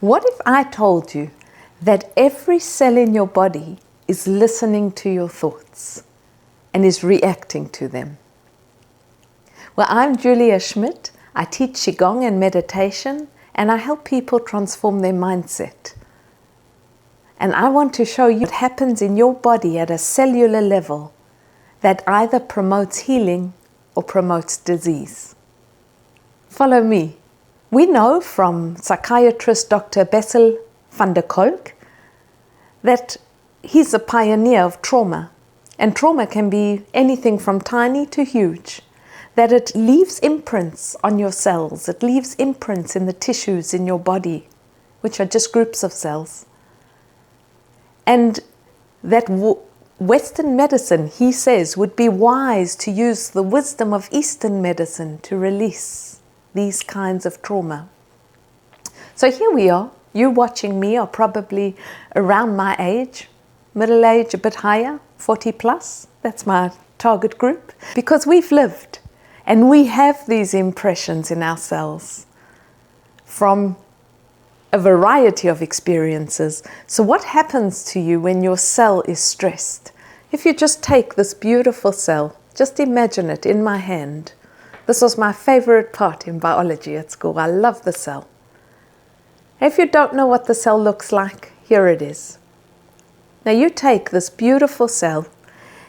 What if I told you that every cell in your body is listening to your thoughts and is reacting to them? Well, I'm Julia Schmidt. I teach Qigong and meditation, and I help people transform their mindset. And I want to show you what happens in your body at a cellular level that either promotes healing or promotes disease. Follow me. We know from psychiatrist Dr. Bessel van der Kolk that he's a pioneer of trauma. And trauma can be anything from tiny to huge. That it leaves imprints on your cells. It leaves imprints in the tissues in your body, which are just groups of cells. And that Western medicine, he says, would be wise to use the wisdom of Eastern medicine to release these kinds of trauma. So here we are. You watching me are probably around my age, middle age, a bit higher, 40 plus. That's my target group. Because we've lived and we have these impressions in our cells from a variety of experiences. So what happens to you when your cell is stressed? If you just take this beautiful cell, just imagine it in my hand. This was my favorite part in biology at school. I love the cell. If you don't know what the cell looks like, here it is. Now you take this beautiful cell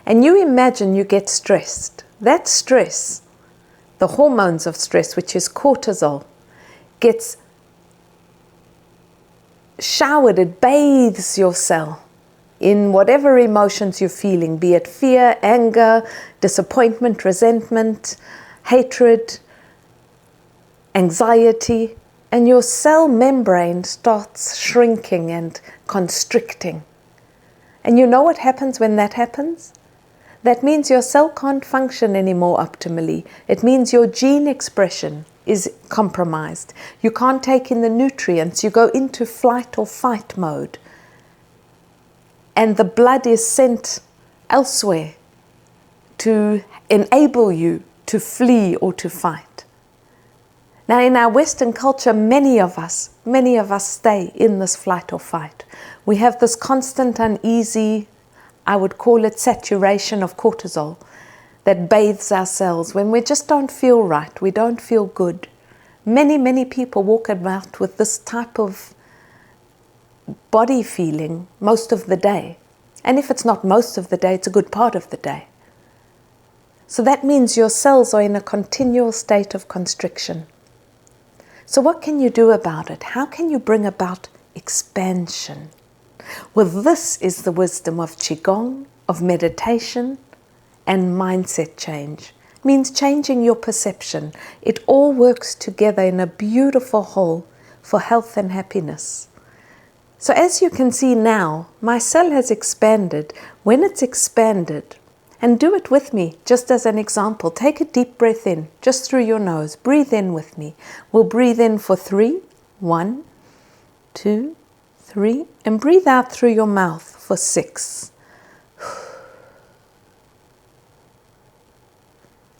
and you imagine you get stressed. That stress, the hormones of stress, which is cortisol, gets showered, it bathes your cell in whatever emotions you're feeling, be it fear, anger, disappointment, resentment, hatred, anxiety, and your cell membrane starts shrinking and constricting. And you know what happens when that happens? That means your cell can't function anymore optimally. It means your gene expression is compromised. You can't take in the nutrients. You go into flight or fight mode. And the blood is sent elsewhere to enable you to flee or to fight. Now in our Western culture, many of us stay in this flight or fight. We have this constant uneasy, I would call it saturation of cortisol, that bathes our cells when we just don't feel right, we don't feel good. Many people walk about with this type of body feeling most of the day. And if it's not most of the day, it's a good part of the day. So that means your cells are in a continual state of constriction. So what can you do about it? How can you bring about expansion? Well, this is the wisdom of Qigong, of meditation, and mindset change. It means changing your perception. It all works together in a beautiful whole for health and happiness. So as you can see now, my cell has expanded. When it's expanded, and do it with me, just as an example. Take a deep breath in, just through your nose. Breathe in with me. We'll breathe in for 3. 1, 2, 3. And breathe out through your mouth for 6.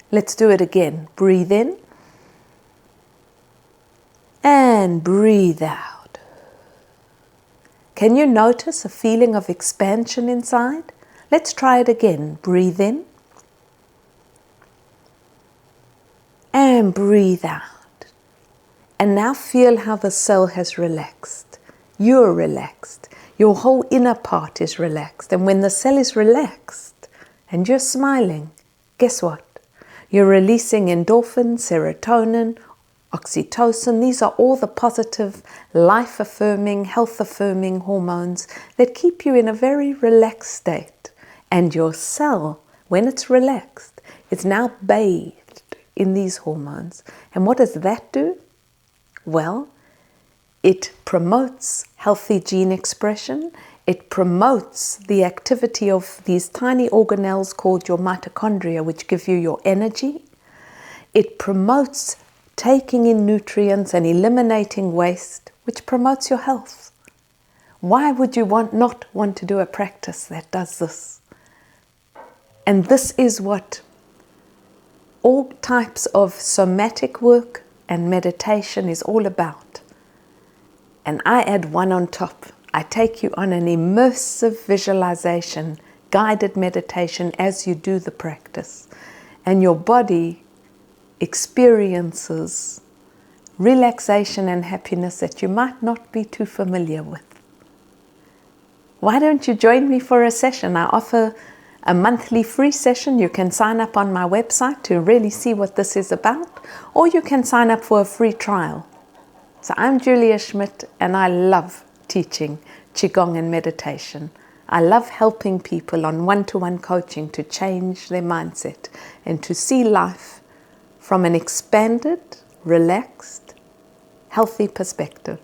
Let's do it again. Breathe in. And breathe out. Can you notice a feeling of expansion inside? Let's try it again. Breathe in. And breathe out. And now feel how the cell has relaxed. You're relaxed. Your whole inner part is relaxed. And when the cell is relaxed and you're smiling, guess what? You're releasing endorphins, serotonin, oxytocin. These are all the positive, life-affirming, health-affirming hormones that keep you in a very relaxed state. And your cell, when it's relaxed, is now bathed in these hormones. And what does that do? Well, it promotes healthy gene expression. It promotes the activity of these tiny organelles called your mitochondria, which give you your energy. It promotes taking in nutrients and eliminating waste, which promotes your health. Why would you not want to do a practice that does this? And this is what all types of somatic work and meditation is all about. and I add one on top. I take you on an immersive visualization, guided meditation as you do the practice, and your body experiences relaxation and happiness that you might not be too familiar with. Why don't you join me for a session? I offer a monthly free session. You can sign up on my website to really see what this is about, or you can sign up for a free trial. So I'm Julia Schmidt, and I love teaching Qigong and meditation. I love helping people on one-to-one coaching to change their mindset and to see life from an expanded, relaxed, healthy perspective.